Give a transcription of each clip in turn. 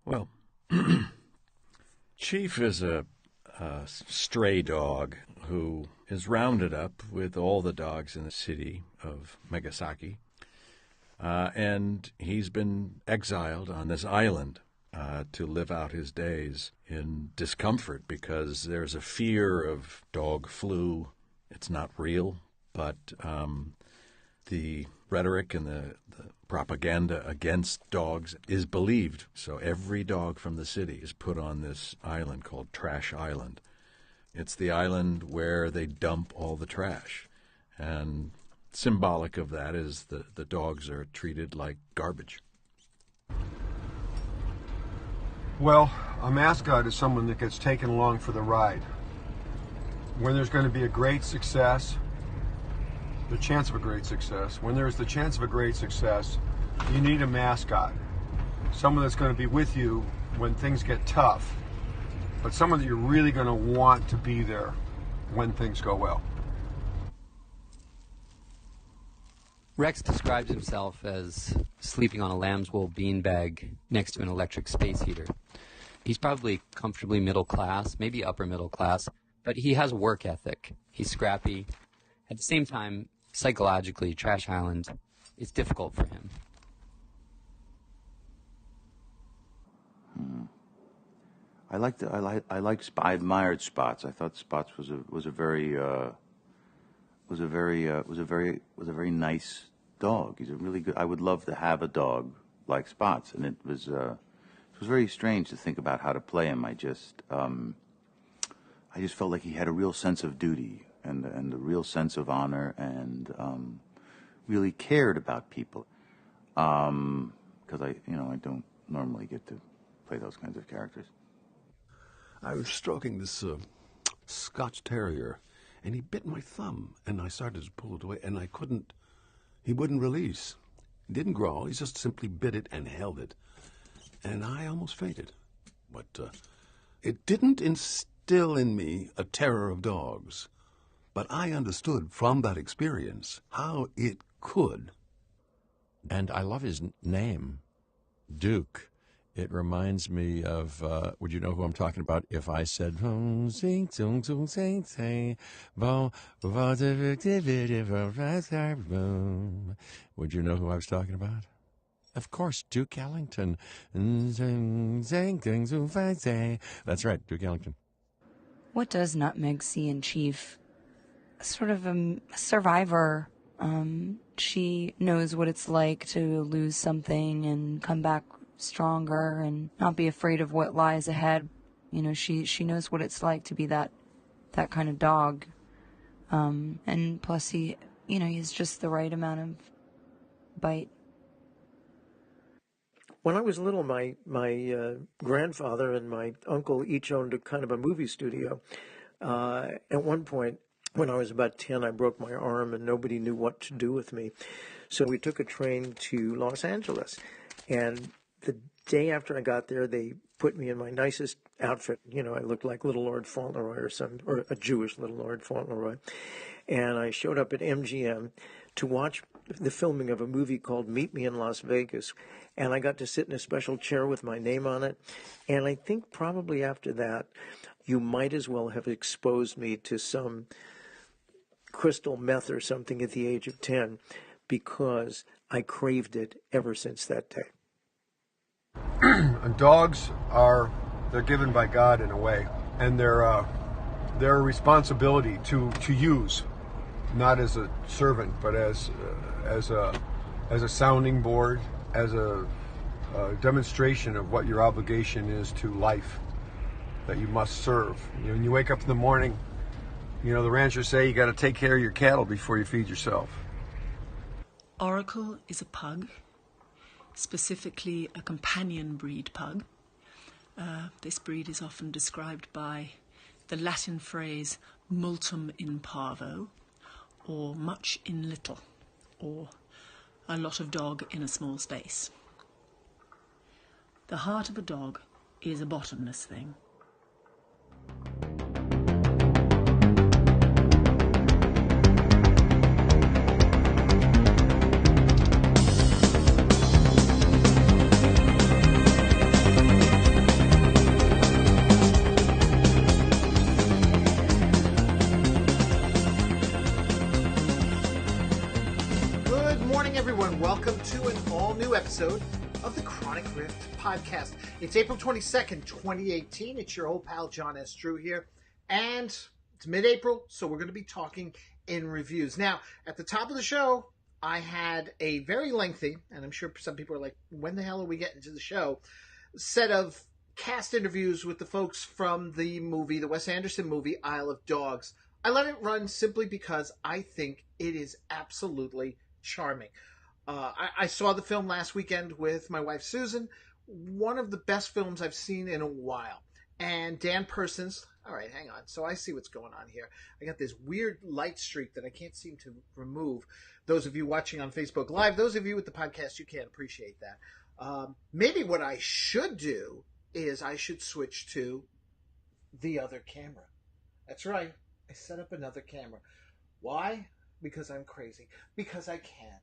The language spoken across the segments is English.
Well, Chief is a stray dog who is rounded up with all the dogs in the city of Megasaki, and he's been exiled on this island to live out his days in discomfort because there's a fear of dog flu. It's not real, but the rhetoric and the propaganda against dogs is believed. So every dog from the city is put on this island called Trash Island. It's the island where they dump all the trash. And symbolic of that is the dogs are treated like garbage. Well, a mascot is someone that gets taken along for the ride. When there's going to be a great success, the chance of a great success, when there's the chance of a great success, you need a mascot. Someone that's going to be with you when things get tough, but someone that you're really going to want to be there when things go well. Rex describes himself as sleeping on a lamb's wool beanbag next to an electric space heater. He's probably comfortably middle class, maybe upper middle class, but he has a work ethic. He's scrappy. At the same time, psychologically, Trash Island is difficult for him. I admired Spots. I thought Spots was a very nice dog. He's a really good. I would love to have a dog like Spots, and it was very strange to think about how to play him. I just felt like he had a real sense of duty and a real sense of honor, and really cared about people. Because I don't normally get to play those kinds of characters. I was stroking this Scotch Terrier, and he bit my thumb, and I started to pull it away, and he wouldn't release. He didn't growl, he just simply bit it and held it. And I almost fainted. But it didn't instill in me a terror of dogs. But I understood from that experience how it could. And I love his name, Duke. It reminds me of, would you know who I'm talking about if I said, would you know who I was talking about? Of course, Duke Ellington. That's right, Duke Ellington. What does Nutmeg see in Chief? Sort of a survivor. She knows what it's like to lose something and come back stronger and not be afraid of what lies ahead. You know, she knows what it's like to be that kind of dog. And plus he's just the right amount of bite. When I was little, my grandfather and my uncle each owned a kind of a movie studio. At one point, when I was about 10, I broke my arm and nobody knew what to do with me. So we took a train to Los Angeles. And the day after I got there, they put me in my nicest outfit. You know, I looked like Little Lord Fauntleroy or a Jewish Little Lord Fauntleroy. And I showed up at MGM to watch the filming of a movie called Meet Me in Las Vegas. And I got to sit in a special chair with my name on it. And I think probably after that, you might as well have exposed me to some crystal meth or something at the age of 10, because I craved it ever since that day. Dogs they're given by God in a way, and they're a responsibility to use, not as a servant, but as a sounding board, as a demonstration of what your obligation is to life, that you must serve. You know, when you wake up in the morning, you know, the ranchers say you got to take care of your cattle before you feed yourself. Oracle is a pug, specifically a companion breed pug. This breed is often described by the Latin phrase multum in parvo, or much in little, or a lot of dog in a small space. The heart of a dog is a bottomless thing. all-new episode of the Chronic Rift podcast. It's April 22nd, 2018. It's your old pal John S. Drew here, and it's mid-April, so we're going to be talking in reviews. Now, at the top of the show, I had a very lengthy, and I'm sure some people are like, when the hell are we getting to the show, set of cast interviews with the folks from the movie, the Wes Anderson movie, Isle of Dogs. I let it run simply because I think it is absolutely charming. I saw the film last weekend with my wife Susan. One of the best films I've seen in a while. And Dan Persons, all right, hang on. So I see what's going on here. I got this weird light streak that I can't seem to remove. Those of you watching on Facebook Live, those of you with the podcast, you can't appreciate that. Maybe what I should do is I should switch to the other camera. That's right. I set up another camera. Why? Because I'm crazy. Because I can.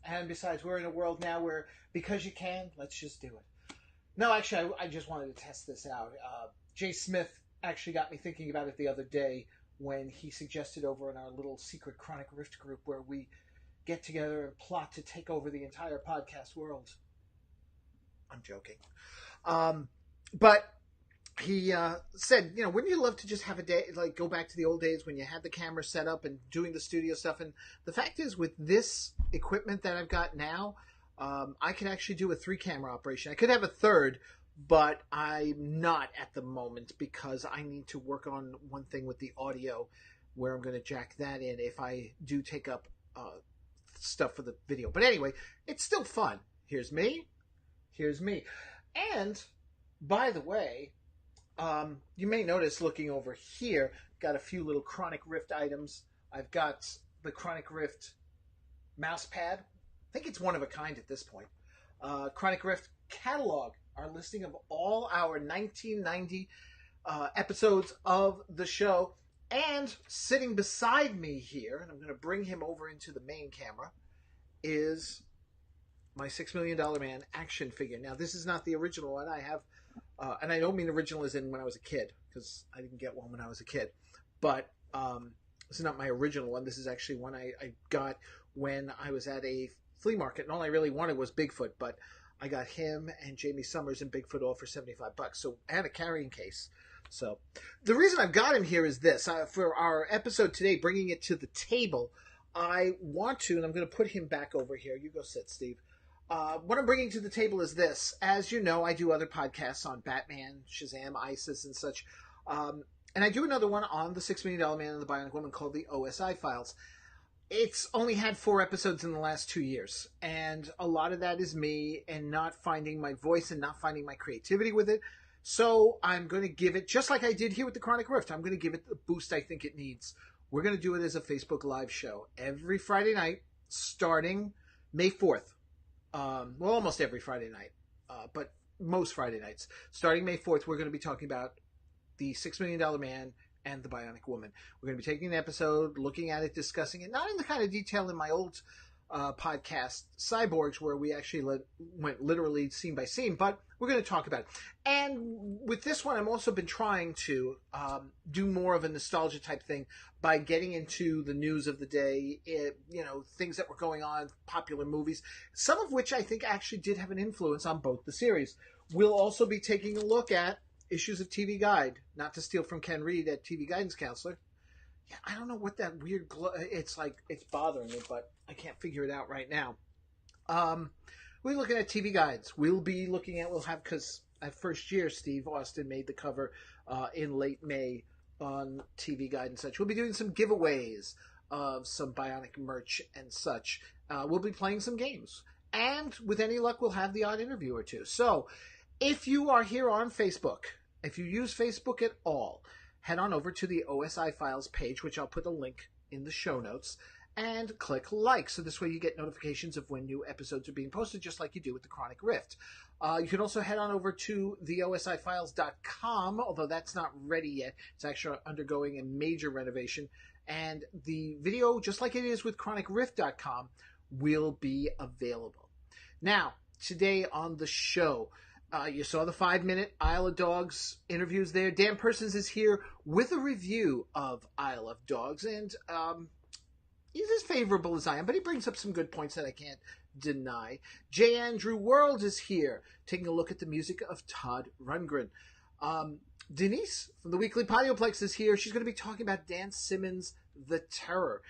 And besides, we're in a world now where, because you can, let's just do it. No, actually, I just wanted to test this out. Jay Smith actually got me thinking about it the other day when he suggested over in our little secret Chronic Rift group where we get together and plot to take over the entire podcast world. I'm joking. But he said, you know, wouldn't you love to just have a day, like go back to the old days when you had the camera set up and doing the studio stuff? And the fact is, with this equipment that I've got now, I could actually do a 3-camera operation. I could have a third, but I'm not at the moment because I need to work on one thing with the audio where I'm going to jack that in if I do take up stuff for the video. But anyway, it's still fun. Here's me. Here's me. And, by the way, you may notice looking over here, got a few little Chronic Rift items. I've got the Chronic Rift mouse pad. I think it's one of a kind at this point. Chronic Rift catalog, our listing of all our 1990 episodes of the show. And sitting beside me here, and I'm going to bring him over into the main camera, is my $6 Million Man action figure. Now, this is not the original one. I have, and I don't mean original as in when I was a kid, because I didn't get one when I was a kid. But this is not my original one. This is actually one I got when I was at a flea market, and all I really wanted was Bigfoot, but I got him and Jamie Summers and Bigfoot all for $75. So I had a carrying case. So the reason I've got him here is this. For our episode today, bringing it to the table, I want to, and I'm going to put him back over here. You go sit, Steve. What I'm bringing to the table is this. As you know, I do other podcasts on Batman, Shazam, ISIS, and such. And I do another one on the $6 Million Man and the Bionic Woman called the OSI Files. It's only had 4 episodes in the last 2 years. And a lot of that is me and not finding my voice and not finding my creativity with it. So I'm going to give it, just like I did here with the Chronic Rift, I'm going to give it the boost I think it needs. We're going to do it as a Facebook Live show every Friday night, starting May 4th. Well, almost every Friday night, but most Friday nights. Starting May 4th, we're going to be talking about the $6 Million Man and the Bionic Woman. We're going to be taking an episode, looking at it, discussing it, not in the kind of detail in my old podcast, Cyborgs, where we actually went literally scene by scene, but we're going to talk about it. And with this one, I've also been trying to do more of a nostalgia type thing by getting into the news of the day, things that were going on, popular movies, some of which I think actually did have an influence on both the series. We'll also be taking a look at issues of TV Guide, not to steal from Ken Reed at TV Guidance Counselor. Yeah, I don't know what that weird it's like, it's bothering me, but I can't figure it out right now. We're looking at TV Guides. We'll have, because at first year, Steve Austin made the cover in late May on TV Guide and such. We'll be doing some giveaways of some Bionic merch and such. We'll be playing some games. And with any luck, we'll have the odd interview or two. So if you are here on Facebook, if you use Facebook at all, head on over to the OSI Files page, which I'll put a link in the show notes, and click like. So this way you get notifications of when new episodes are being posted, just like you do with the Chronic Rift. You can also head on over to the OSIFiles.com, although that's not ready yet. It's actually undergoing a major renovation. And the video, just like it is with chronicrift.com, will be available. Now, today on the show, you saw the 5-minute Isle of Dogs interviews there. Dan Persons is here with a review of Isle of Dogs, and he's as favorable as I am, but he brings up some good points that I can't deny. J. Andrew World is here, taking a look at the music of Todd Rungren. Denise from the Weekly Podioplex is here. She's going to be talking about Dan Simmons The Terror.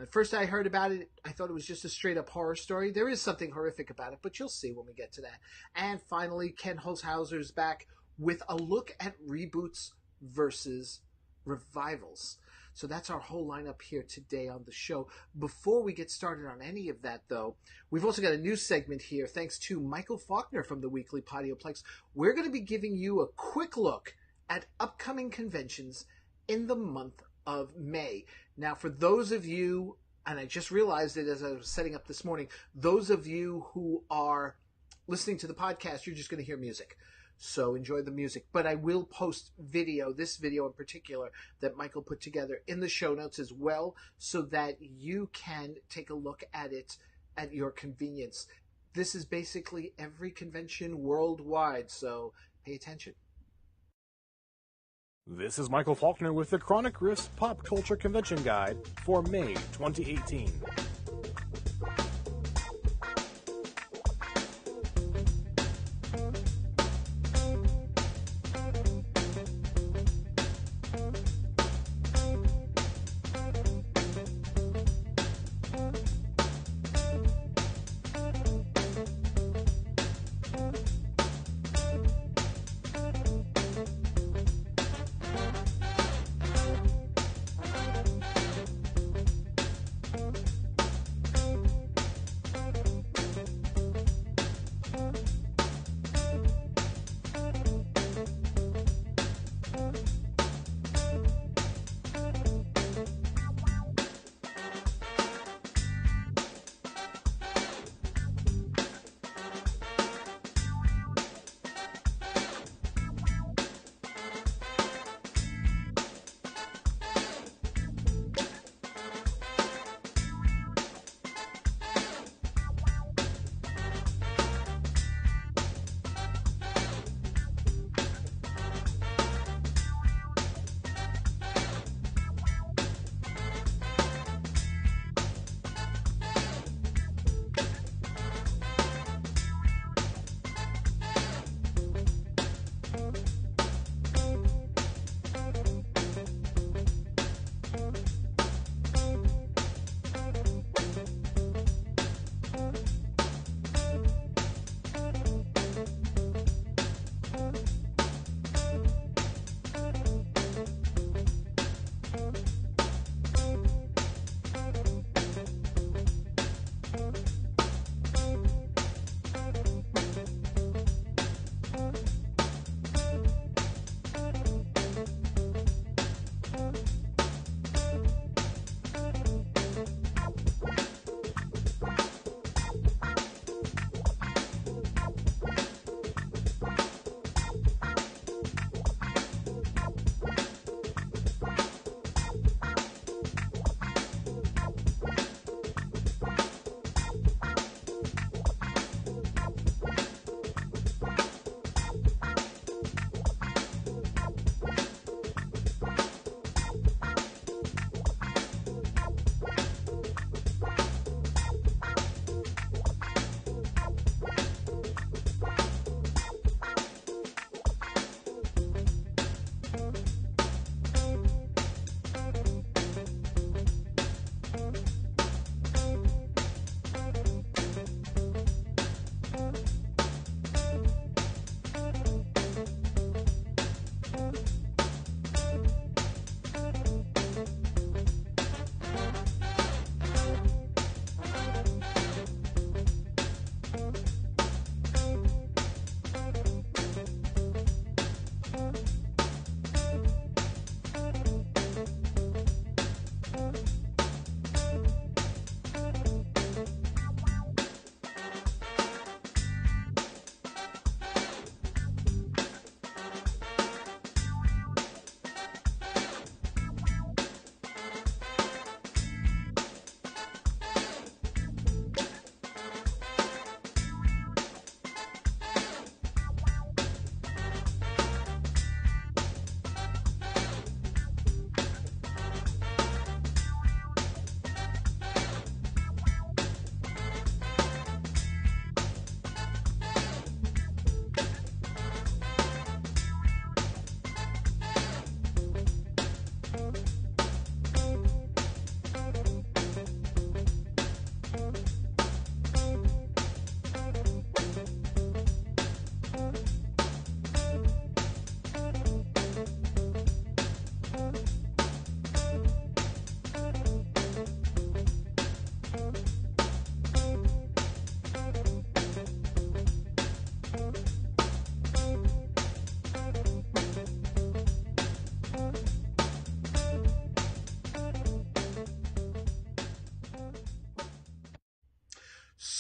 At first I heard about it, I thought it was just a straight-up horror story. There is something horrific about it, but you'll see when we get to that. And finally, Ken Holtzhouser is back with a look at reboots versus revivals. So that's our whole lineup here today on the show. Before we get started on any of that, though, we've also got a new segment here, thanks to Michael Falkner from the Weekly Podioplex. We're going to be giving you a quick look at upcoming conventions in the month of May. Now, for those of you, and I just realized it as I was setting up this morning, those of you who are listening to the podcast, you're just going to hear music. So enjoy the music. But I will post video, this video in particular, that Michael put together in the show notes as well, so that you can take a look at it at your convenience. This is basically every convention worldwide, so pay attention. This is Michael Falkner with the Chronic Riffs Pop Culture Convention Guide for May 2018.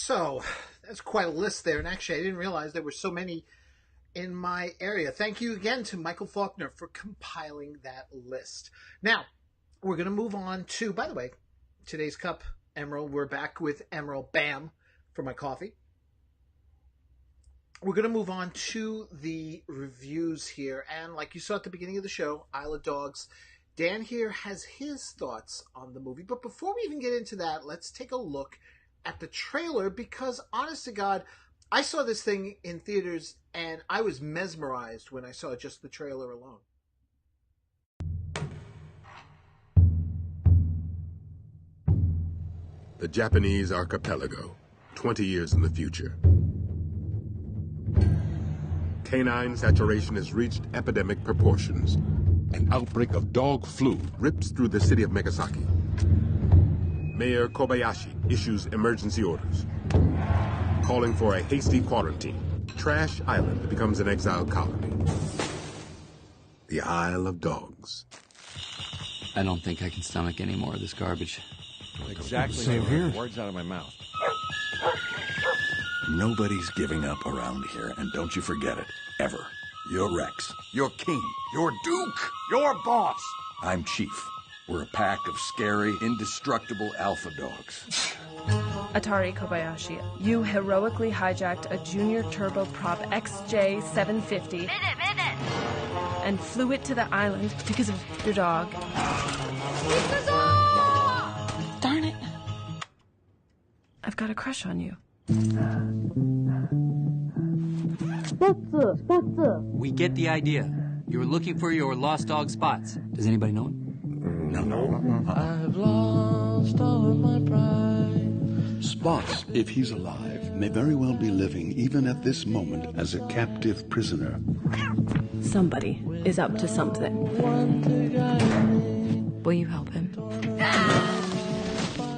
So that's quite a list there. And actually, I didn't realize there were so many in my area. Thank you again to Michael Falkner for compiling that list. Now, we're going to move on to, by the way, today's cup, Emerald. We're back with Emerald Bam for my coffee. We're going to move on to the reviews here. And like you saw at the beginning of the show, Isle of Dogs, Dan here has his thoughts on the movie. But before we even get into that, let's take a look at the trailer, because honest to God, I saw this thing in theaters and I was mesmerized when I saw just the trailer alone. The Japanese archipelago, 20 years in the future. Canine saturation has reached epidemic proportions. An outbreak of dog flu rips through the city of Megasaki. Mayor Kobayashi issues emergency orders, calling for a hasty quarantine. Trash Island becomes an exile colony. The Isle of Dogs. I don't think I can stomach any more of this garbage. Exactly. Same here. Words out of my mouth. Nobody's giving up around here, and don't you forget it, ever. You're Rex. You're King. You're Duke. You're Boss. I'm Chief. We're a pack of scary, indestructible alpha dogs. Atari Kobayashi, you heroically hijacked a junior turboprop XJ750 and flew it to the island because of your dog. Darn it. I've got a crush on you. We get the idea. You were looking for your lost dog Spots. Does anybody know him? No. I've lost all of my pride. Spots, if he's alive, may very well be living even at this moment as a captive prisoner. Somebody is up to something. Will you help him?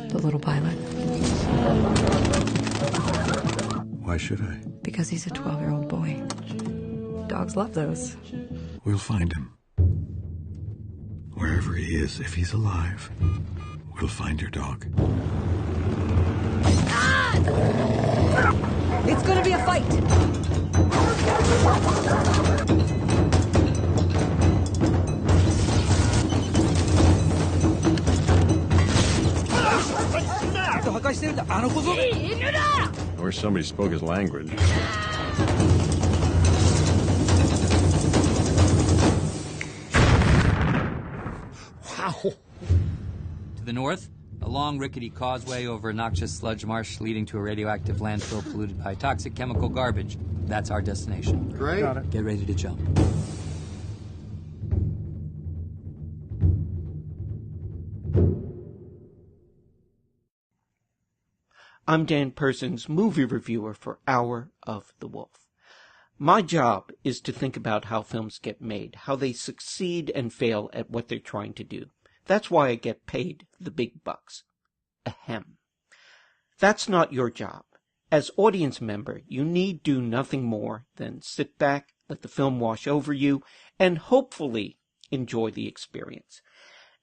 The little pilot. Why should I? Because he's a 12-year-old boy. Dogs love those. We'll find him. Wherever he is, if he's alive, we'll find your dog. It's gonna be a fight! I wish somebody spoke his language. Wow. To the north, a long rickety causeway over a noxious sludge marsh leading to a radioactive landfill polluted by toxic chemical garbage. That's our destination. Great. Got it. Get ready to jump. I'm Dan Persons, movie reviewer for Hour of the Wolf. My job is to think about how films get made, how they succeed and fail at what they're trying to do. That's why I get paid the big bucks. Ahem. That's not your job. As audience member, you need do nothing more than sit back, let the film wash over you, and hopefully enjoy the experience.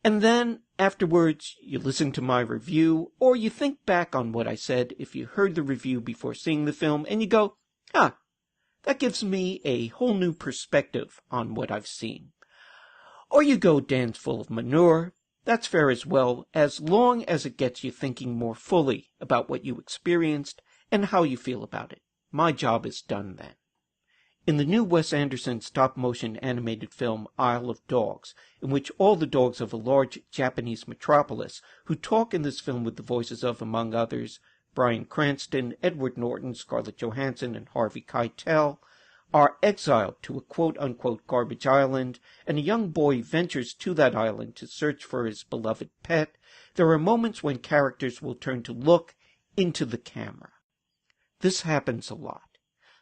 And then, afterwards, you listen to my review, or you think back on what I said if you heard the review before seeing the film, and you go, that gives me a whole new perspective on what I've seen. Or you go, Dan's full of manure. That's fair as well, as long as it gets you thinking more fully about what you experienced and how you feel about it. My job is done then. In the new Wes Anderson stop-motion animated film Isle of Dogs, in which all the dogs of a large Japanese metropolis, who talk in this film with the voices of, among others, Bryan Cranston, Edward Norton, Scarlett Johansson, and Harvey Keitel, are exiled to a quote-unquote garbage island, and a young boy ventures to that island to search for his beloved pet, there are moments when characters will turn to look into the camera. This happens a lot.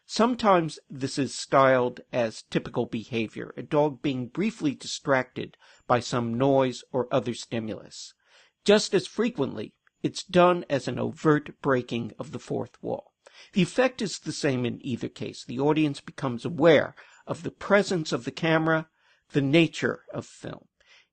Sometimes this is styled as typical behavior, a dog being briefly distracted by some noise or other stimulus. Just as frequently, it's done as an overt breaking of the fourth wall. The effect is the same in either case. The audience becomes aware of the presence of the camera, the nature of film.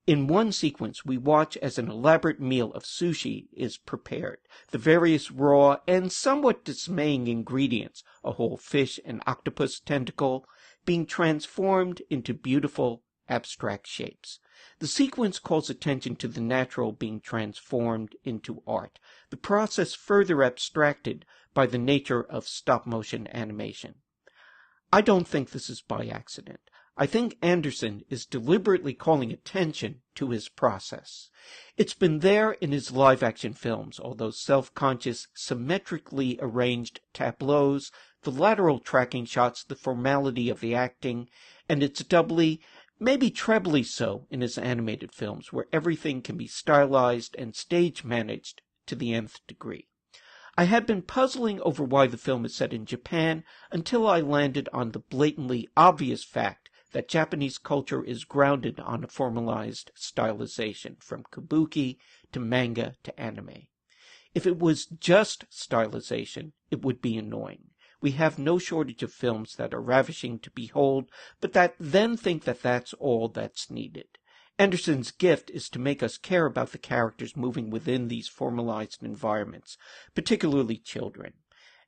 In one sequence, we watch as an elaborate meal of sushi is prepared. The various raw and somewhat dismaying ingredients, a whole fish and octopus tentacle, being transformed into beautiful, abstract shapes. The sequence calls attention to the natural being transformed into art, the process further abstracted by the nature of stop-motion animation. I don't think this is by accident. I think Anderson is deliberately calling attention to his process. It's been there in his live-action films, all those self-conscious, symmetrically arranged tableaus, the lateral tracking shots, the formality of the acting, and it's doubly, maybe trebly so, in his animated films, where everything can be stylized and stage-managed to the nth degree. I had been puzzling over why the film is set in Japan until I landed on the blatantly obvious fact that Japanese culture is grounded on a formalized stylization, from kabuki to manga to anime. If it was just stylization, it would be annoying. We have no shortage of films that are ravishing to behold, but that then think that that's all that's needed. Anderson's gift is to make us care about the characters moving within these formalized environments, particularly children.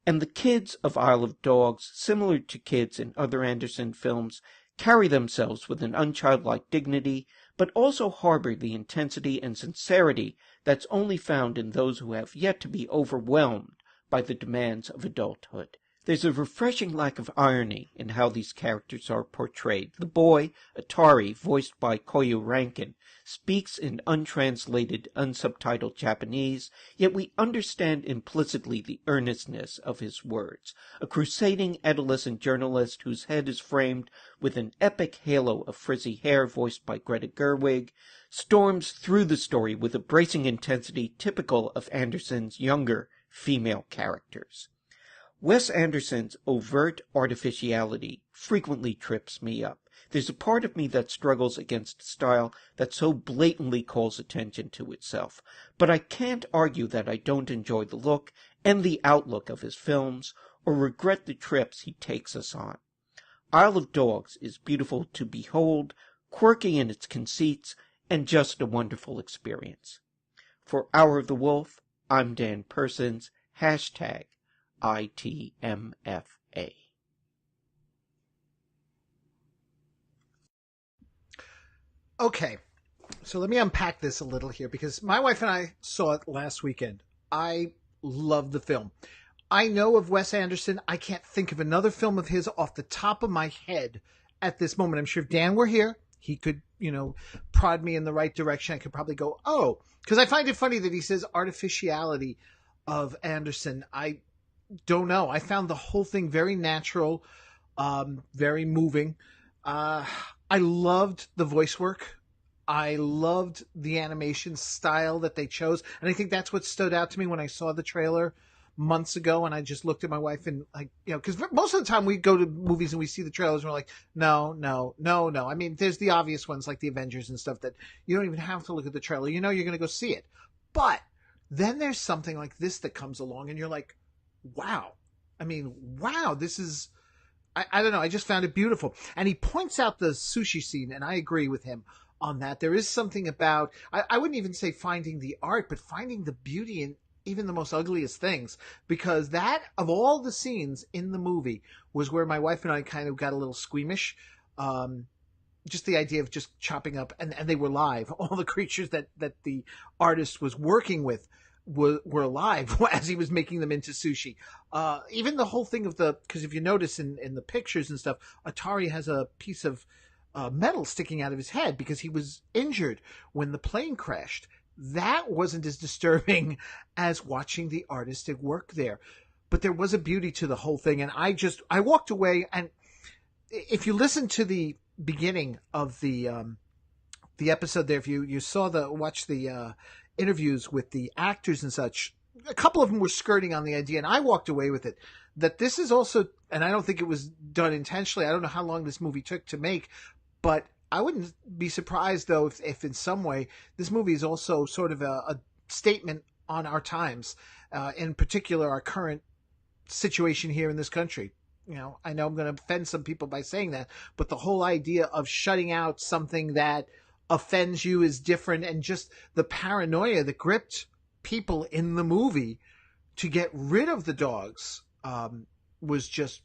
And the kids of Isle of Dogs, similar to kids in other Anderson films, carry themselves with an unchildlike dignity, but also harbor the intensity and sincerity that's only found in those who have yet to be overwhelmed by the demands of adulthood. There's a refreshing lack of irony in how these characters are portrayed. The boy, Atari, voiced by Koyu Rankin, speaks in untranslated, unsubtitled Japanese, yet we understand implicitly the earnestness of his words. A crusading adolescent journalist whose head is framed with an epic halo of frizzy hair voiced by Greta Gerwig, storms through the story with a bracing intensity typical of Anderson's younger female characters. Wes Anderson's overt artificiality frequently trips me up. There's a part of me that struggles against a style that so blatantly calls attention to itself. But I can't argue that I don't enjoy the look and the outlook of his films, or regret the trips he takes us on. Isle of Dogs is beautiful to behold, quirky in its conceits, and just a wonderful experience. For Hour of the Wolf, I'm Dan Persons, #ITMFA. Okay, so let me unpack this a little here, because my wife and I saw it last weekend. I love the film. I know of Wes Anderson. I can't think of another film of his off the top of my head at this moment. I'm sure if Dan were here, he could, prod me in the right direction. I could probably go, oh, because I find it funny that he says artificiality of Anderson. I don't know. I found the whole thing very natural, very moving. I loved the voice work. I loved the animation style that they chose. And I think that's what stood out to me when I saw the trailer months ago. And I just looked at my wife and because most of the time we go to movies and we see the trailers and we're like, no. I mean, there's the obvious ones like the Avengers and stuff that you don't even have to look at the trailer. You're going to go see it. But then there's something like this that comes along and you're like, wow. I mean, wow, this is, I don't know. I just found it beautiful. And he points out the sushi scene, and I agree with him on that. There is something about, I wouldn't even say finding the art, but finding the beauty in even the most ugliest things. Because that, of all the scenes in the movie, was where my wife and I kind of got a little squeamish. Just the idea of just chopping up, and they were live. All the creatures that the artist was working with were alive as he was making them into sushi. Even the whole thing of because if you notice in the pictures and stuff, Atari has a piece of metal sticking out of his head because he was injured when the plane crashed. That wasn't as disturbing as watching the artistic work there. But there was a beauty to the whole thing. And I walked away, and if you listen to the beginning of the episode there, if you watch the interviews with the actors and such, a couple of them were skirting on the idea, and I walked away with it, that this is also, and I don't think it was done intentionally. I don't know how long this movie took to make, but I wouldn't be surprised, though, if in some way this movie is also sort of a statement on our times, in particular our current situation here in this country. I know I'm going to offend some people by saying that, but the whole idea of shutting out something that offends you is different, and just the paranoia that gripped people in the movie to get rid of the dogs was just,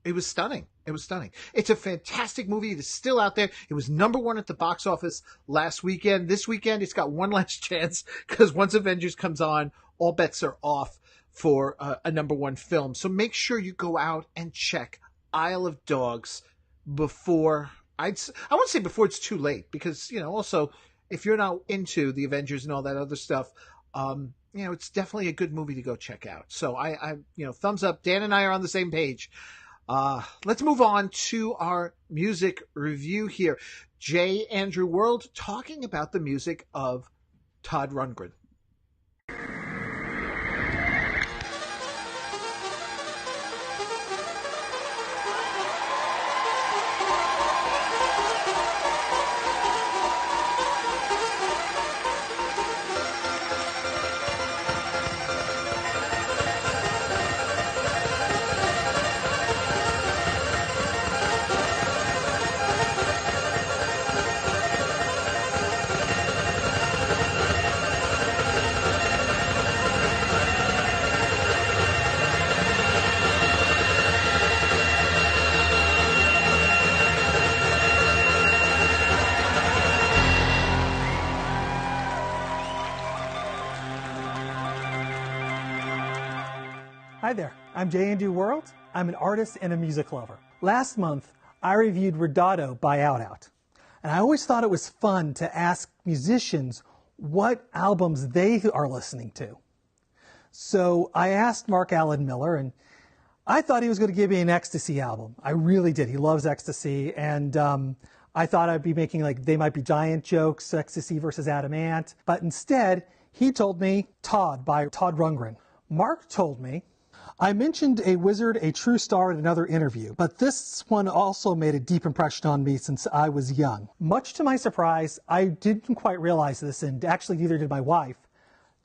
it was stunning. It was stunning. It's a fantastic movie. It is still out there. It was #1 at the box office last weekend. This weekend, it's got one last chance, because once Avengers comes on, all bets are off for a #1 film. So make sure you go out and check Isle of Dogs before, I won't say before it's too late, because, also, if you're not into the Avengers and all that other stuff, it's definitely a good movie to go check out. So I thumbs up. Dan and I are on the same page. Let's move on to our music review here. J. Andrew World talking about the music of Todd Rundgren. Hi there, I'm J. Andrew World. I'm an artist and a music lover. Last month, I reviewed Redato by Out. And I always thought it was fun to ask musicians what albums they are listening to. So I asked Mark Alan Miller, and I thought he was going to give me an Ecstasy album. I really did. He loves Ecstasy, and I thought I'd be making They Might Be Giant jokes, Ecstasy versus Adam Ant. But instead, he told me Todd by Todd Rungren. Mark told me, I mentioned A Wizard, A True Star in another interview, but this one also made a deep impression on me since I was young. Much to my surprise, I didn't quite realize this, and actually neither did my wife.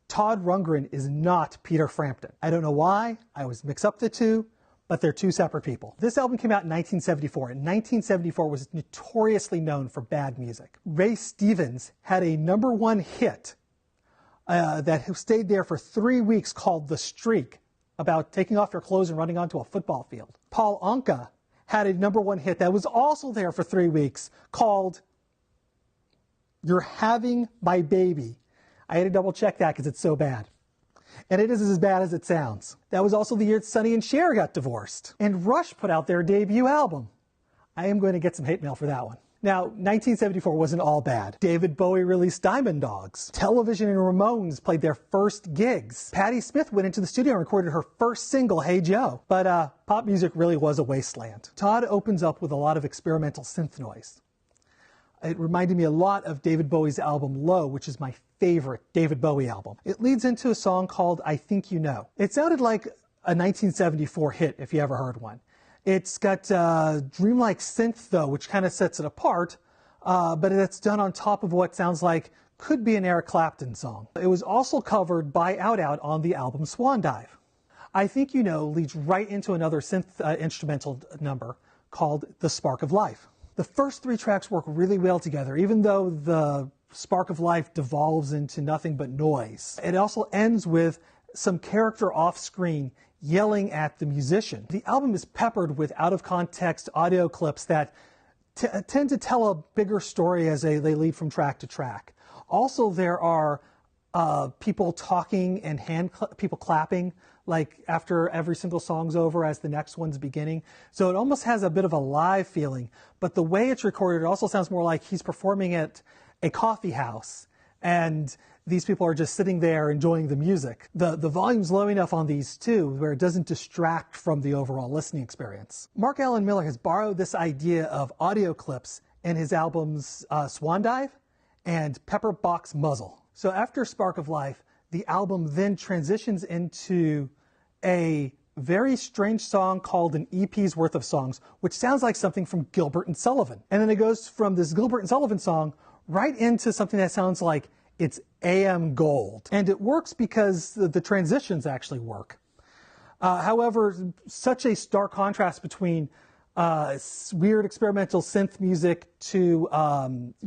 Todd Rundgren is not Peter Frampton. I don't know why. I always mix up the two, but they're two separate people. This album came out in 1974, and 1974 was notoriously known for bad music. Ray Stevens had a #1 hit that stayed there for 3 weeks called The Streak, about taking off your clothes and running onto a football field. Paul Anka had a #1 hit that was also there for 3 weeks called You're Having My Baby. I had to double check that because it's so bad. And it is as bad as it sounds. That was also the year Sonny and Cher got divorced. And Rush put out their debut album. I am going to get some hate mail for that one. Now, 1974 wasn't all bad. David Bowie released Diamond Dogs. Television and Ramones played their first gigs. Patti Smith went into the studio and recorded her first single, Hey Joe. But pop music really was a wasteland. Todd opens up with a lot of experimental synth noise. It reminded me a lot of David Bowie's album Low, which is my favorite David Bowie album. It leads into a song called I Think You Know. It sounded like a 1974 hit, if you ever heard one. It's got dreamlike synth, though, which kind of sets it apart, but it's done on top of what sounds like could be an Eric Clapton song. It was also covered by Out on the album Swan Dive. I Think You Know leads right into another synth instrumental number called The Spark of Life. The first 3 tracks work really well together, even though the Spark of Life devolves into nothing but noise. It also ends with some character off-screen yelling at the musician. The album is peppered with out-of-context audio clips that tend to tell a bigger story as they lead from track to track. Also, there are people talking and people clapping, like after every single song's over as the next one's beginning. So it almost has a bit of a live feeling, but the way it's recorded, it also sounds more like he's performing at a coffee house, and these people are just sitting there enjoying the music. The volume's low enough on these too, where it doesn't distract from the overall listening experience. Mark Alan Miller has borrowed this idea of audio clips in his albums Swan Dive and Pepperbox Muzzle. So after Spark of Life, the album then transitions into a very strange song called an EP's worth of songs, which sounds like something from Gilbert and Sullivan. And then it goes from this Gilbert and Sullivan song right into something that sounds like it's AM Gold. And it works because the transitions actually work. However, such a stark contrast between weird experimental synth music to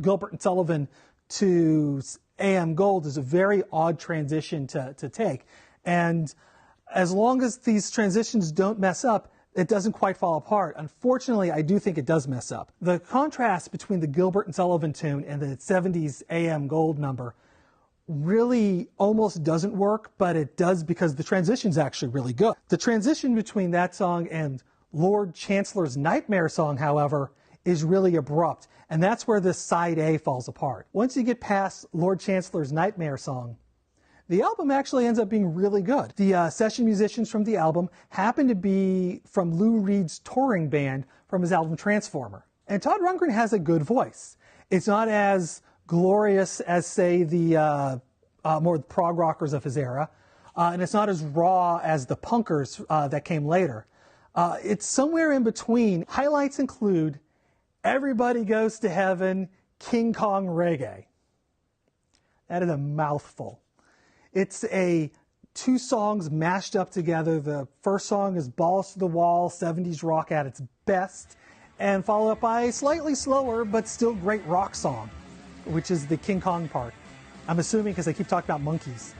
Gilbert and Sullivan to AM Gold is a very odd transition to take. And as long as these transitions don't mess up, it doesn't quite fall apart. Unfortunately, I do think it does mess up. The contrast between the Gilbert and Sullivan tune and the 70s AM Gold number really almost doesn't work, but it does because the transition's actually really good. The transition between that song and Lord Chancellor's Nightmare song, however, is really abrupt, and that's where this side A falls apart. Once you get past Lord Chancellor's Nightmare song, the album actually ends up being really good. The session musicians from the album happen to be from Lou Reed's touring band from his album Transformer. And Todd Rungren has a good voice. It's not as glorious as, say, the more prog rockers of his era, and it's not as raw as the punkers that came later. It's somewhere in between. Highlights include Everybody Goes to Heaven, King Kong Reggae. That is a mouthful. It's two songs mashed up together. The first song is Balls to the Wall, 70s rock at its best, and followed up by a slightly slower but still great rock song, which is the King Kong part. I'm assuming because they keep talking about monkeys.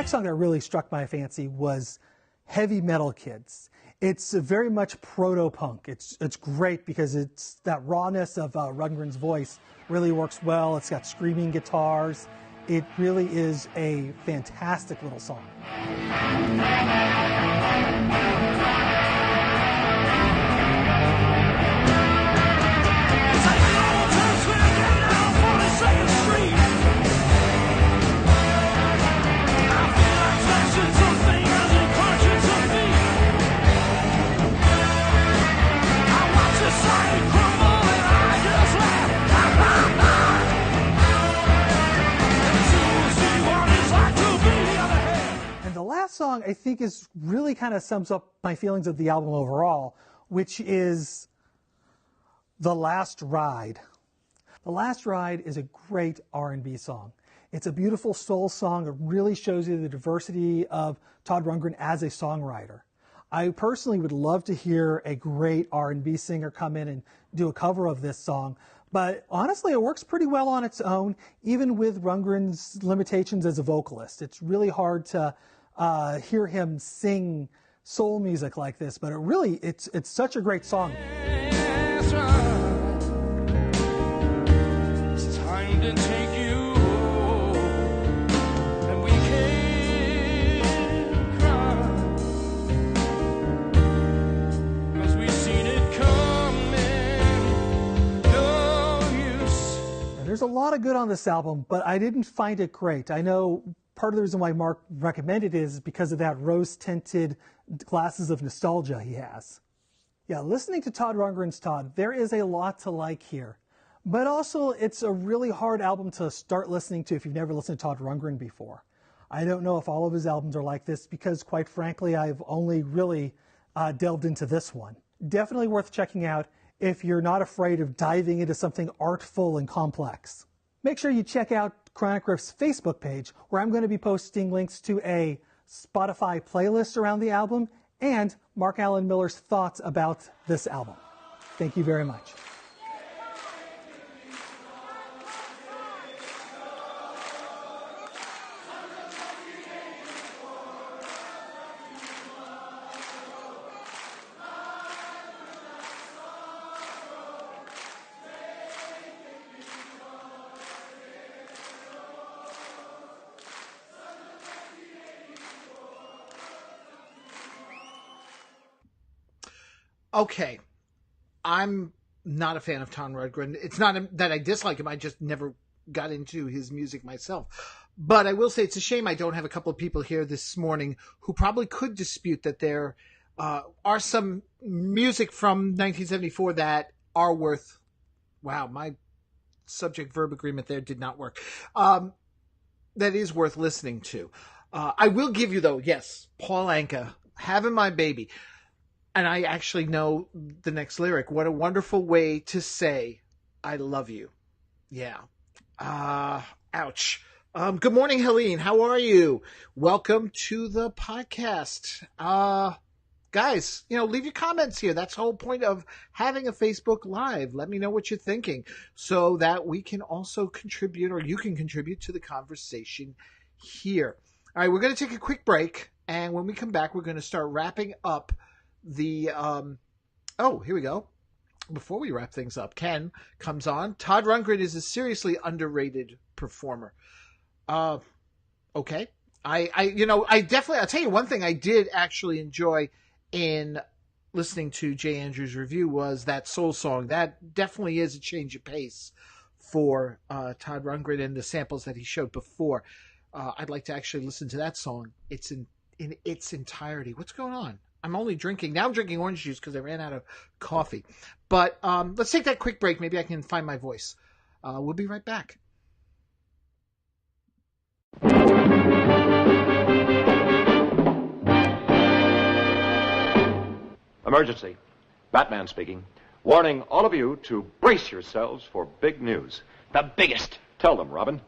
Song that really struck my fancy was Heavy Metal Kids. It's very much proto-punk. It's great because it's that rawness of Rundgren's voice really works well. It's got screaming guitars. It really is a fantastic little song. Song I think is really kind of sums up my feelings of the album overall, which is The Last Ride. The Last Ride is a great R&B song. It's a beautiful soul song. It really shows you the diversity of Todd Rundgren as a songwriter. I personally would love to hear a great R&B singer come in and do a cover of this song, but honestly it works pretty well on its own, even with Rundgren's limitations as a vocalist. It's really hard to hear him sing soul music like this, but it's such a great song. It's time to take you home, and we can't cry, 'cause we've seen it coming, no use. And there's a lot of good on this album, but I didn't find it great. I know part of the reason why Mark recommended it is because of that rose-tinted glasses of nostalgia he has. Yeah, listening to Todd Rundgren's Todd, there is a lot to like here. But also, it's a really hard album to start listening to if you've never listened to Todd Rundgren before. I don't know if all of his albums are like this because, quite frankly, I've only really delved into this one. Definitely worth checking out if you're not afraid of diving into something artful and complex. Make sure you check out Chronic Riff's Facebook page, where I'm going to be posting links to a Spotify playlist around the album and Mark Allen Miller's thoughts about this album. Thank you very much. Okay, I'm not a fan of Todd Rundgren. It's not that I dislike him. I just never got into his music myself. But I will say it's a shame I don't have a couple of people here this morning who probably could dispute that there are some music from 1974 that are worth. Wow, my subject-verb agreement there did not work. That is worth listening to. I will give you, though, yes, Paul Anka, Having My Baby. And I actually know the next lyric. What a wonderful way to say, I love you. Yeah. Ouch. Good morning, Helene. How are you? Welcome to the podcast. Guys, leave your comments here. That's the whole point of having a Facebook Live. Let me know what you're thinking so that we can also contribute, or you can contribute to the conversation here. All right, we're going to take a quick break, and when we come back, we're going to start wrapping up the here we go. Before we wrap things up, Ken comes on. Todd Rungren is a seriously underrated performer. Okay. I definitely, I'll tell you one thing I did actually enjoy in listening to Jay Andrews' review was that soul song. That definitely is a change of pace for Todd Rungren and the samples that he showed before. I'd like to actually listen to that song. It's in its entirety. What's going on? I'm drinking orange juice because I ran out of coffee. But let's take that quick break. Maybe I can find my voice. We'll be right back. Emergency. Batman speaking. Warning all of you to brace yourselves for big news. The biggest. Tell them, Robin.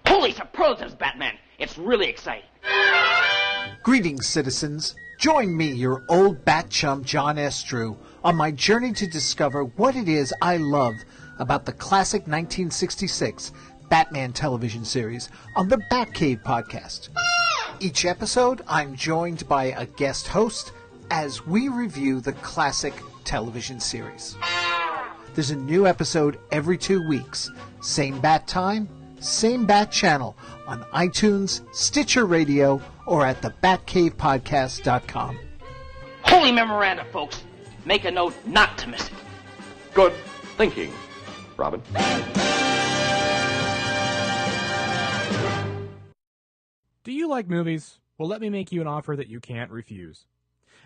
Holy superlatives, Batman. It's really exciting. Greetings, citizens. Join me, your old bat chum, John S. Drew, on my journey to discover what it is I love about the classic 1966 Batman television series on the Batcave Podcast. Each episode, I'm joined by a guest host as we review the classic television series. There's a new episode every 2 weeks. Same bat time, same bat channel on iTunes, Stitcher Radio, or at thebatcavepodcast.com. Holy memoranda, folks. Make a note not to miss it. Good thinking, Robin. Do you like movies? Well, let me make you an offer that you can't refuse.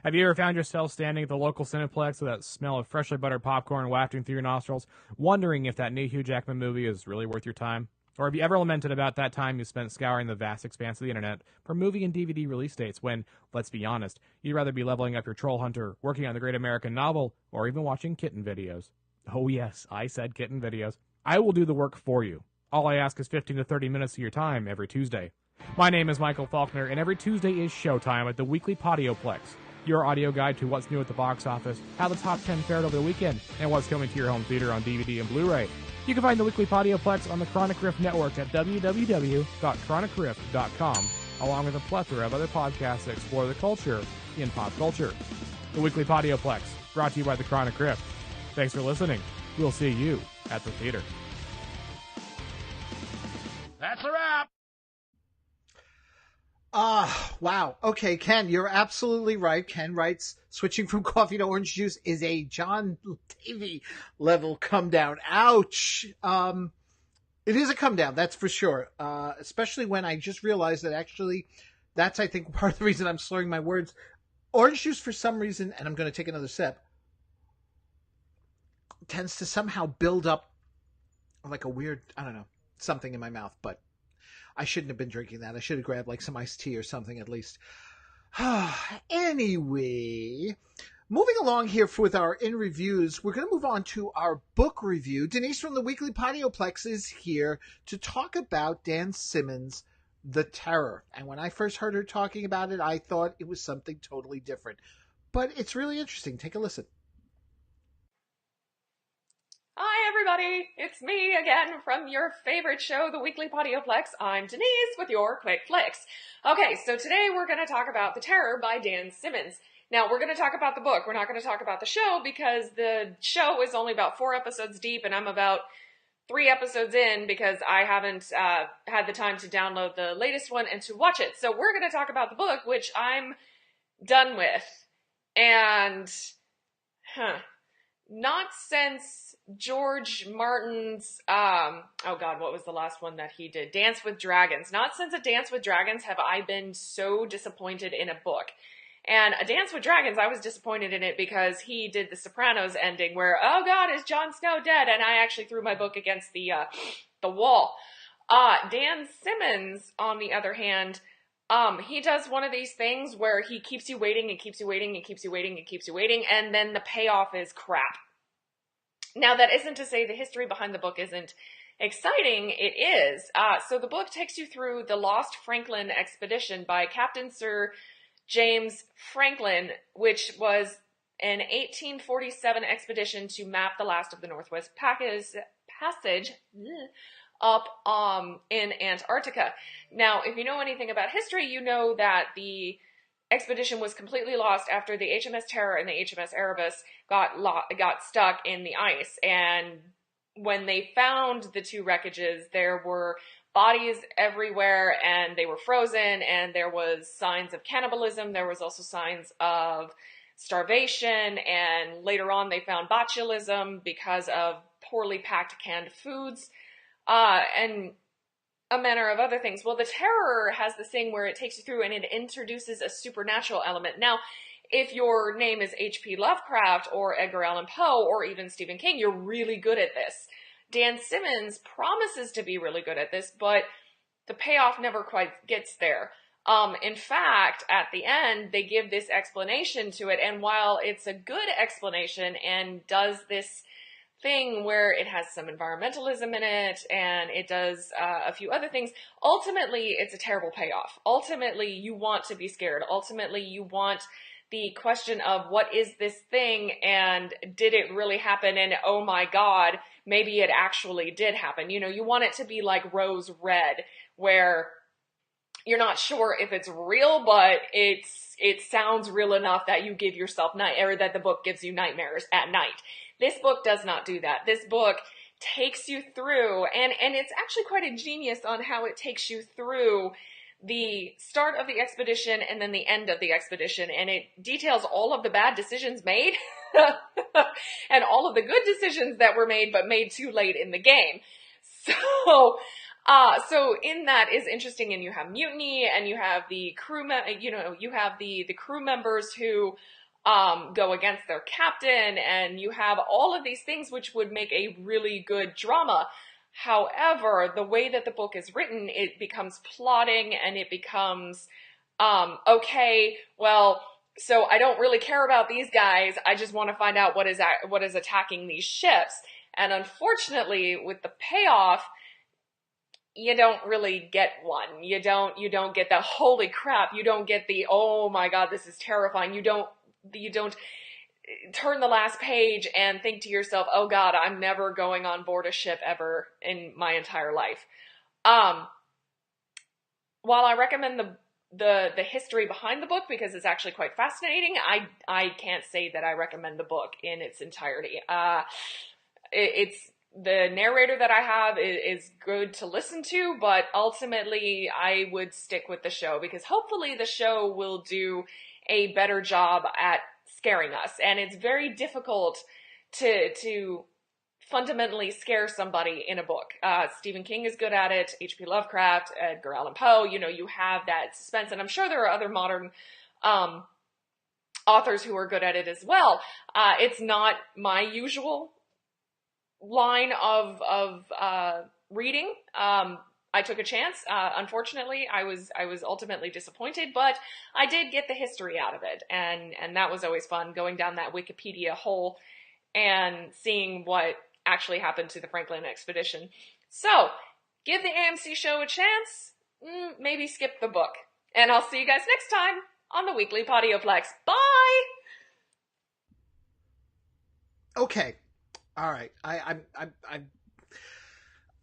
Have you ever found yourself standing at the local Cineplex with that smell of freshly buttered popcorn wafting through your nostrils, wondering if that new Hugh Jackman movie is really worth your time? Or have you ever lamented about that time you spent scouring the vast expanse of the internet for movie and DVD release dates when, let's be honest, you'd rather be leveling up your troll hunter, working on the great American novel, or even watching kitten videos? Oh yes, I said kitten videos. I will do the work for you. All I ask is 15 to 30 minutes of your time every Tuesday. My name is Michael Falkner, and every Tuesday is showtime at the Weekly Podioplex, your audio guide to what's new at the box office, how the top 10 fared over the weekend, and what's coming to your home theater on DVD and Blu-ray. You can find the Weekly Podioplex on the Chronic Rift Network at www.chronicrift.com, along with a plethora of other podcasts that explore the culture in pop culture. The Weekly Podioplex, brought to you by the Chronic Rift. Thanks for listening. We'll see you at the theater. That's a wrap. Wow. Okay, Ken, you're absolutely right. Ken writes, switching from coffee to orange juice is a John Davy level come down. Ouch. It is a come down, that's for sure. Especially when I just realized that actually that's, I think, part of the reason I'm slurring my words. Orange juice, for some reason, and I'm going to take another sip, tends to somehow build up like a weird, I don't know, something in my mouth, but I shouldn't have been drinking that. I should have grabbed like some iced tea or something at least. Anyway, moving along here with our in reviews, we're going to move on to our book review. Denise from the Weekly Podioplex is here to talk about Dan Simmons' The Terror. And when I first heard her talking about it, I thought it was something totally different. But it's really interesting. Take a listen. Hi everybody, it's me again from your favorite show, The Weekly Podioplex. I'm Denise with your Quick Flicks. Okay, so today we're going to talk about The Terror by Dan Simmons. Now, we're going to talk about the book. We're not going to talk about the show because the show is only about 4 episodes deep and I'm about 3 episodes in because I haven't had the time to download the latest one and to watch it. So we're going to talk about the book, which I'm done with. And, not since George Martin's, oh God, what was the last one that he did? Dance with Dragons. Not since A Dance with Dragons have I been so disappointed in a book. And A Dance with Dragons, I was disappointed in it because he did the Sopranos ending where, oh God, is Jon Snow dead? And I actually threw my book against the wall. Dan Simmons, on the other hand, he does one of these things where he keeps you waiting and keeps you waiting and keeps you waiting and keeps you waiting, and then the payoff is crap. Now, that isn't to say the history behind the book isn't exciting. It is. So the book takes you through the Lost Franklin expedition by Captain Sir James Franklin, which was an 1847 expedition to map the last of the Northwest Passage up in Antarctica. Now, if you know anything about history, you know that the expedition was completely lost after the HMS Terror and the HMS Erebus got stuck in the ice. And when they found the two wreckages, there were bodies everywhere, and they were frozen, and there was signs of cannibalism. There was also signs of starvation, and later on they found botulism because of poorly packed canned foods, and a manner of other things. Well, the Terror has this thing where it takes you through and it introduces a supernatural element. Now, if your name is H.P. Lovecraft or Edgar Allan Poe or even Stephen King, you're really good at this. Dan Simmons promises to be really good at this, but the payoff never quite gets there. In fact, at the end, they give this explanation to it, and while it's a good explanation and does this thing where it has some environmentalism in it, and it does a few other things, ultimately, it's a terrible payoff. Ultimately, you want to be scared. Ultimately, you want the question of what is this thing, and did it really happen, and oh my God, maybe it actually did happen. You know, you want it to be like Rose Red, where you're not sure if it's real, but it sounds real enough that you give yourself or that the book gives you nightmares at night. This book does not do that. This book takes you through, and it's actually quite ingenious on how it takes you through the start of the expedition and then the end of the expedition, and it details all of the bad decisions made and all of the good decisions that were made but made too late in the game. So in that is interesting, and you have mutiny, and you have the crew, you have the crew members who go against their captain, and you have all of these things which would make a really good drama. However, the way that the book is written, it becomes plotting, and it becomes, okay, well, so I don't really care about these guys. I just want to find out what is attacking these ships. And unfortunately, with the payoff, you don't really get one. You don't get the holy crap. You don't get the, oh my God, this is terrifying. You don't turn the last page and think to yourself, oh God, I'm never going on board a ship ever in my entire life. While I recommend the history behind the book because it's actually quite fascinating, I can't say that I recommend the book in its entirety. It's the narrator that I have is good to listen to, but ultimately I would stick with the show because hopefully the show will do a better job at scaring us. And it's very difficult to fundamentally scare somebody in a book. Stephen King is good at it. H.P. Lovecraft, Edgar Allan Poe, you have that suspense. And I'm sure there are other modern authors who are good at it as well. It's not my usual line of reading. I took a chance. Unfortunately, I was ultimately disappointed, but I did get the history out of it, and that was always fun, going down that Wikipedia hole and seeing what actually happened to the Franklin expedition. So, give the AMC show a chance. Maybe skip the book, and I'll see you guys next time on the Weekly Podioplex. Bye. Okay, all right.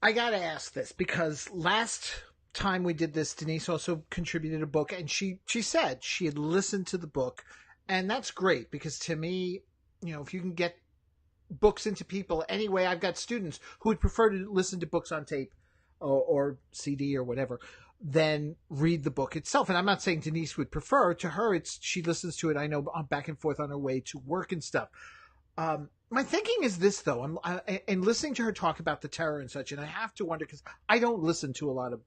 I gotta ask this because last time we did this, Denise also contributed a book, and she said she had listened to the book, and that's great because to me, if you can get books into people anyway, I've got students who would prefer to listen to books on tape or CD or whatever than read the book itself. And I'm not saying Denise would prefer. To her, she listens to it, I know, back and forth on her way to work and stuff. My thinking is this, though, and listening to her talk about the Terror and such, and I have to wonder, because I don't listen to a lot of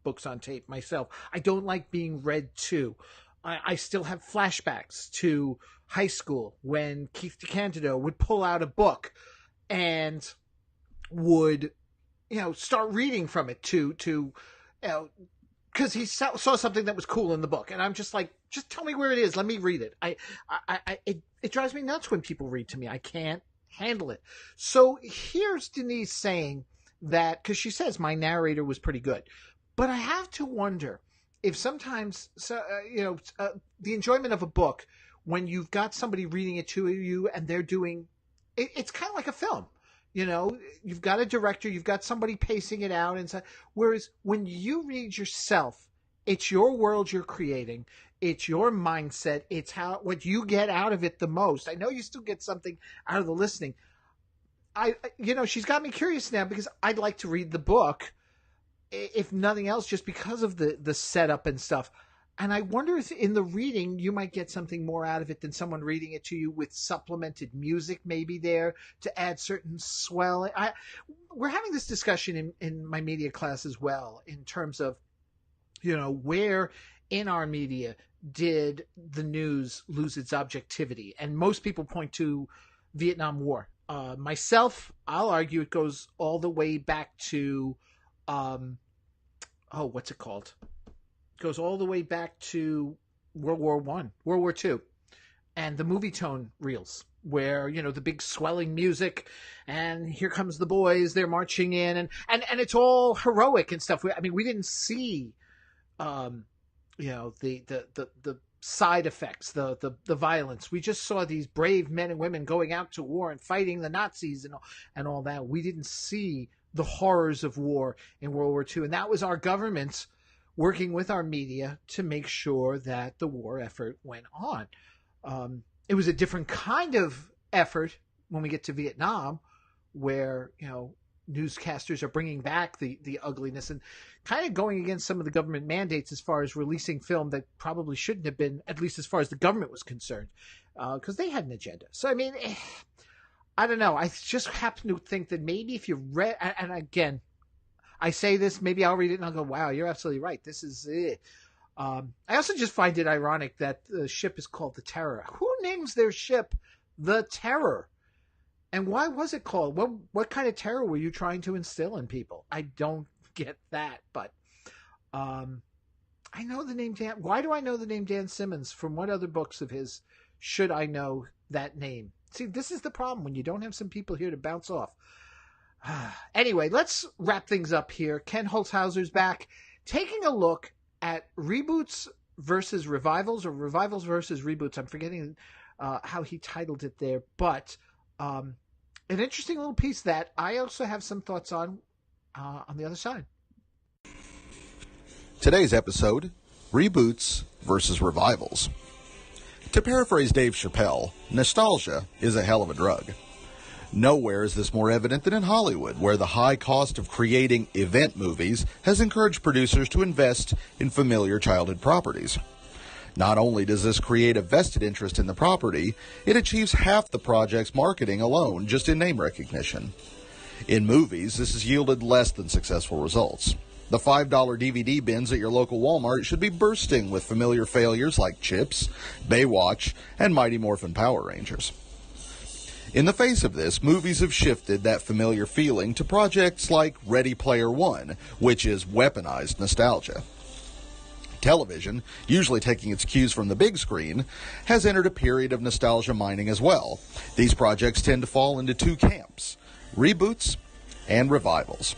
books on tape myself. I don't like being read to. I still have flashbacks to high school when Keith DeCandido would pull out a book and would, start reading from it because he saw something that was cool in the book. And I'm just like, just tell me where it is. Let me read it. It drives me nuts when people read to me. I can't handle it. So here's Denise saying that, because she says my narrator was pretty good. But I have to wonder if sometimes, the enjoyment of a book, when you've got somebody reading it to you and they're doing, it's kind of like a film. You've got a director, you've got somebody pacing it out. And so, whereas when you read yourself, it's your world you're creating. It's your mindset. It's what you get out of it the most. I know you still get something out of the listening. She's got me curious now because I'd like to read the book, if nothing else, just because of the setup and stuff. And I wonder if in the reading you might get something more out of it than someone reading it to you with supplemented music maybe there to add certain swell. We're having this discussion in my media class as well, in terms of, where in our media did the news lose its objectivity? And most people point to Vietnam War. Myself, I'll argue it goes all the way back to, what's it called? Goes all the way back to World War II, and the movie tone reels where, the big swelling music and here comes the boys, they're marching in and it's all heroic and stuff. We didn't see, the side effects, the violence. We just saw these brave men and women going out to war and fighting the Nazis and all that. We didn't see the horrors of war in World War II. And that was our government's working with our media to make sure that the war effort went on. It was a different kind of effort when we get to Vietnam, where, newscasters are bringing back the ugliness and kind of going against some of the government mandates as far as releasing film that probably shouldn't have been, at least as far as the government was concerned, because they had an agenda. So, I don't know. I just happen to think that maybe if you read, and again, I say this, maybe I'll read it and I'll go, wow, you're absolutely right. This is it. I also just find it ironic that the ship is called the Terror. Who names their ship the Terror? And why was it called? What kind of terror were you trying to instill in people? I don't get that, but I know the name Dan. Why do I know the name Dan Simmons? From what other books of his should I know that name? See, this is the problem when you don't have some people here to bounce off. Anyway, let's wrap things up here. Ken Holtzhouser's back, taking a look at reboots versus revivals, or revivals versus reboots. I'm forgetting how he titled it there, but an interesting little piece that I also have some thoughts on the other side. Today's episode, reboots versus revivals. To paraphrase Dave Chappelle, nostalgia is a hell of a drug. Nowhere is this more evident than in Hollywood, where the high cost of creating event movies has encouraged producers to invest in familiar childhood properties. Not only does this create a vested interest in the property, it achieves half the project's marketing alone just in name recognition. In movies, this has yielded less than successful results. The $5 DVD bins at your local Walmart should be bursting with familiar failures like Chips, Baywatch, and Mighty Morphin Power Rangers. In the face of this, movies have shifted that familiar feeling to projects like Ready Player One, which is weaponized nostalgia. Television, usually taking its cues from the big screen, has entered a period of nostalgia mining as well. These projects tend to fall into two camps: reboots and revivals.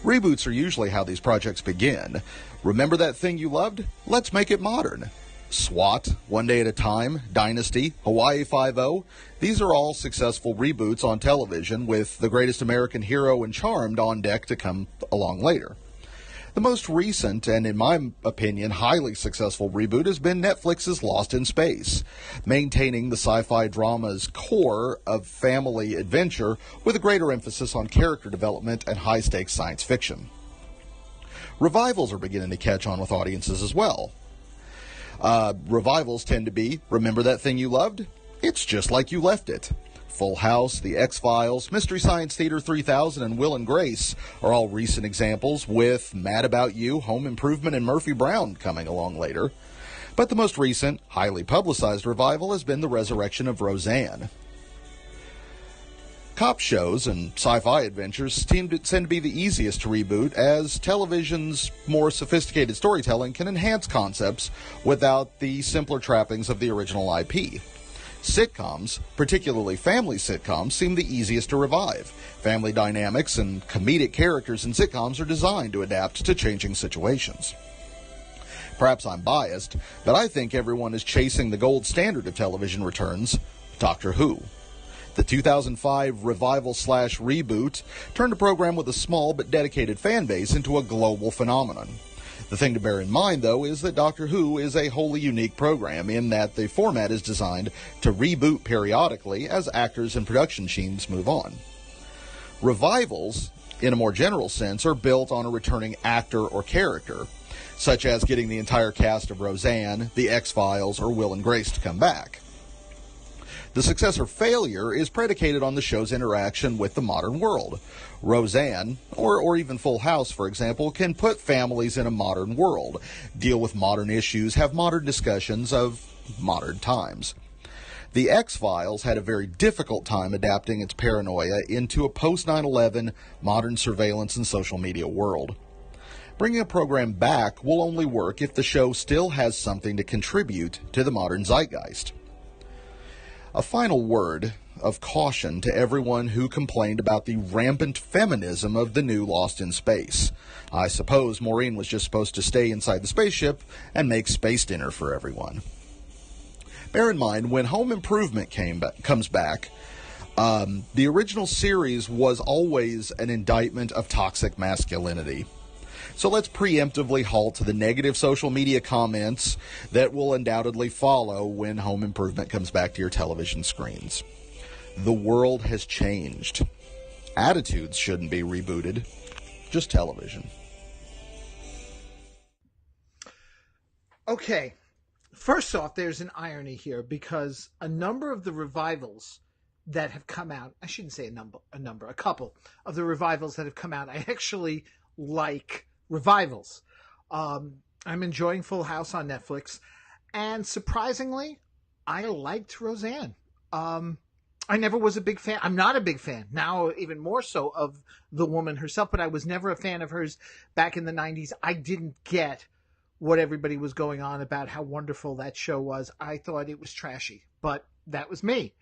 Reboots are usually how these projects begin. Remember that thing you loved? Let's make it modern. SWAT, One Day at a Time, Dynasty, Hawaii Five-0, these are all successful reboots on television with The Greatest American Hero and Charmed on deck to come along later. The most recent, and in my opinion, highly successful reboot has been Netflix's Lost in Space, maintaining the sci-fi drama's core of family adventure with a greater emphasis on character development and high-stakes science fiction. Revivals are beginning to catch on with audiences as well. Revivals tend to be, remember that thing you loved? It's just like you left it. Full House, The X-Files, Mystery Science Theater 3000, and Will and Grace are all recent examples, with Mad About You, Home Improvement, and Murphy Brown coming along later. But the most recent, highly publicized revival has been the resurrection of Roseanne. Cop shows and sci-fi adventures tend to be the easiest to reboot, as television's more sophisticated storytelling can enhance concepts without the simpler trappings of the original IP. Sitcoms, particularly family sitcoms, seem the easiest to revive. Family dynamics and comedic characters in sitcoms are designed to adapt to changing situations. Perhaps I'm biased, but I think everyone is chasing the gold standard of television returns, Doctor Who. The 2005 revival/reboot turned a program with a small but dedicated fan base into a global phenomenon. The thing to bear in mind, though, is that Doctor Who is a wholly unique program in that the format is designed to reboot periodically as actors and production teams move on. Revivals, in a more general sense, are built on a returning actor or character, such as getting the entire cast of Roseanne, The X-Files, or Will and Grace to come back. The success or failure is predicated on the show's interaction with the modern world. Roseanne, or even Full House, for example, can put families in a modern world, deal with modern issues, have modern discussions of modern times. The X-Files had a very difficult time adapting its paranoia into a post-9/11 modern surveillance and social media world. Bringing a program back will only work if the show still has something to contribute to the modern zeitgeist. A final word of caution to everyone who complained about the rampant feminism of the new Lost in Space. I suppose Maureen was just supposed to stay inside the spaceship and make space dinner for everyone. Bear in mind, when Home Improvement comes back, the original series was always an indictment of toxic masculinity. So let's preemptively halt the negative social media comments that will undoubtedly follow when Home Improvement comes back to your television screens. The world has changed. Attitudes shouldn't be rebooted, just television. Okay, first off, there's an irony here because a number of the revivals that have come out, I shouldn't say a couple of the revivals that have come out, I actually like revivals. I'm enjoying Full House on Netflix, and surprisingly, I liked Roseanne. I never was a big fan. I'm not a big fan now, even more so, of the woman herself, but I was never a fan of hers back in the 90s. I didn't get what everybody was going on about how wonderful that show was. I thought it was trashy, but that was me.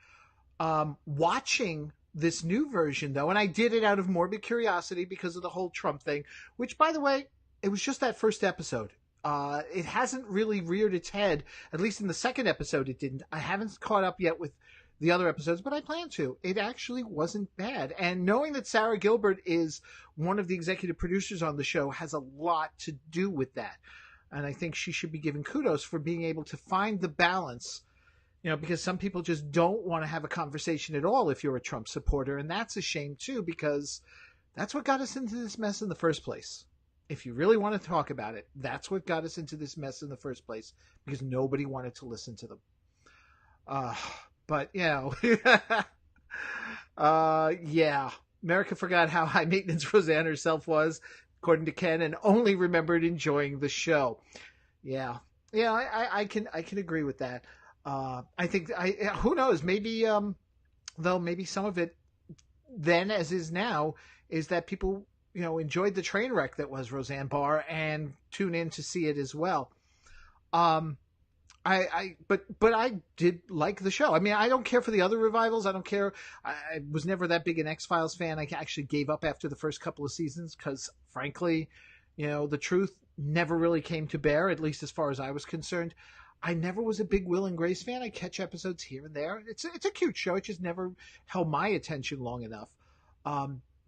Watching this new version, though, and I did it out of morbid curiosity because of the whole Trump thing, which, by the way, it was just that first episode. It hasn't really reared its head, at least in the second episode it didn't. I haven't caught up yet with the other episodes, but I plan to. It actually wasn't bad. And knowing that Sarah Gilbert is one of the executive producers on the show has a lot to do with that. And I think she should be given kudos for being able to find the balance. Because some people just don't want to have a conversation at all if you're a Trump supporter. And that's a shame, too, because that's what got us into this mess in the first place. If you really want to talk about it, that's what got us into this mess in the first place, because nobody wanted to listen to them. But, yeah, America forgot how high maintenance Roseanne herself was, according to Ken, and only remembered enjoying the show. Yeah, I can agree with that. I think who knows, maybe though maybe some of it then, as is now, is that people enjoyed the train wreck that was Roseanne Barr and tune in to see it as well. But I did like the show. I mean, I don't care for the other revivals. I don't care. I was never that big an X-Files fan. I actually gave up after the first couple of seasons because, frankly, the truth never really came to bear, at least as far as I was concerned. I never was a big Will and Grace fan. I catch episodes here and there. It's a cute show. It just never held my attention long enough.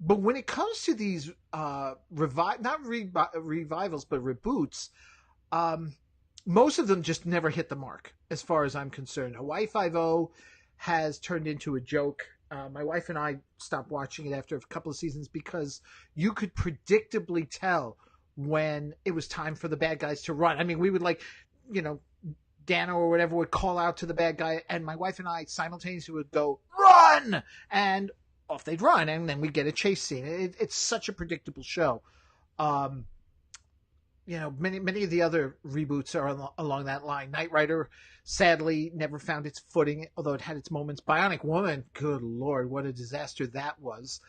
But when it comes to these revivals, but reboots, most of them just never hit the mark, as far as I'm concerned. Hawaii Five-0 has turned into a joke. My wife and I stopped watching it after a couple of seasons because you could predictably tell when it was time for the bad guys to run. I mean, we would Dano or whatever would call out to the bad guy, and my wife and I simultaneously would go, "Run!" And off they'd run, and then we'd get a chase scene. It's such a predictable show. many of the other reboots are along that line. Knight Rider, sadly, never found its footing, although it had its moments. Bionic Woman, good Lord, what a disaster that was.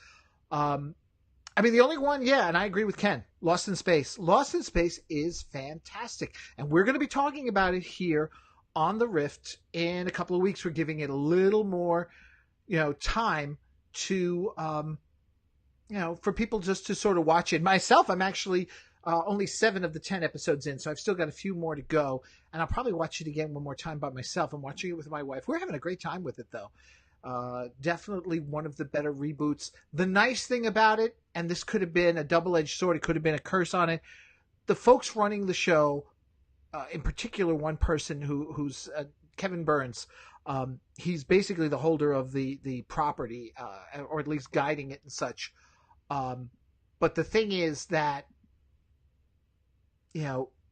The only one, and I agree with Ken, Lost in Space. Lost in Space is fantastic. And we're going to be talking about it here on the Rift in a couple of weeks. We're giving it a little more, time to, for people just to sort of watch it. Myself, I'm actually only 7 of the 10 episodes in, so I've still got a few more to go. And I'll probably watch it again one more time by myself. I'm watching it with my wife. We're having a great time with it, though. Definitely one of the better reboots. The nice thing about it, and this could have been a double-edged sword, it could have been a curse on it, the folks running the show, in particular one person who's Kevin Burns, he's basically the holder of the property, or at least guiding it and such. But the thing is that,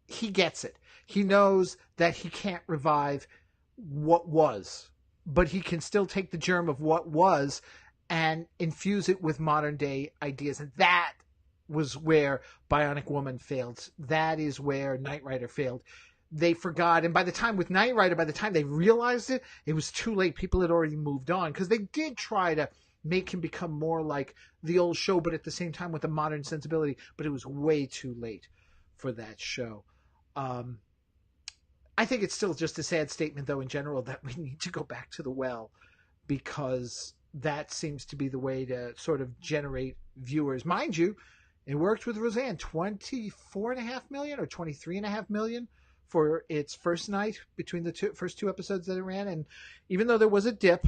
he gets it. He knows that he can't revive what was, but he can still take the germ of what was and infuse it with modern day ideas. And that was where Bionic Woman failed. That is where Knight Rider failed. They forgot. And by the time with Knight Rider, by the time they realized it, it was too late. People had already moved on, because they did try to make him become more like the old show, but at the same time with a modern sensibility. But it was way too late for that show. I think it's still just a sad statement, though, in general, that we need to go back to the well, because that seems to be the way to sort of generate viewers. Mind you, it worked with Roseanne, 24.5 million or 23.5 million for its first night between the first two episodes that it ran. And even though there was a dip,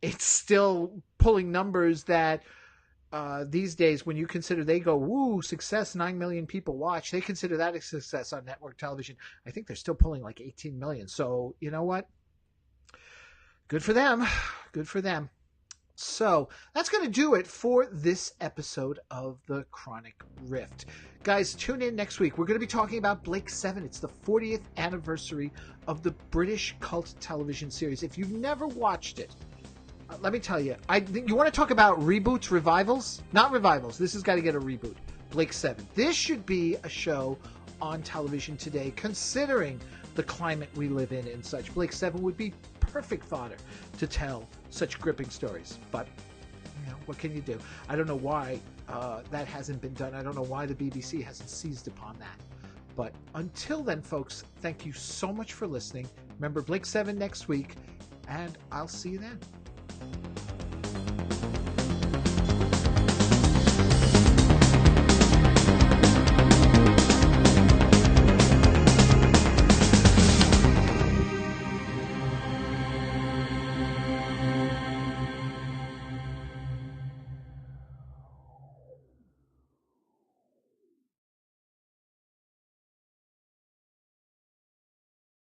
it's still pulling numbers that these days, when you consider they go, woo, success, 9 million people watch, they consider that a success on network television. I think they're still pulling like 18 million. So, you know what? Good for them. Good for them. So that's going to do it for this episode of the Chronic Rift. Guys, tune in next week. We're going to be talking about Blake 7. It's the 40th anniversary of the British cult television series. If you've never watched it, let me tell you, you want to talk about reboots, revivals? Not revivals. This has got to get a reboot. Blake 7. This should be a show on television today, considering the climate we live in and such. Blake 7 would be perfect fodder to tell such gripping stories. But, what can you do? I don't know why that hasn't been done. I don't know why the BBC hasn't seized upon that. But until then, folks, thank you so much for listening. Remember, Blake 7 next week, and I'll see you then.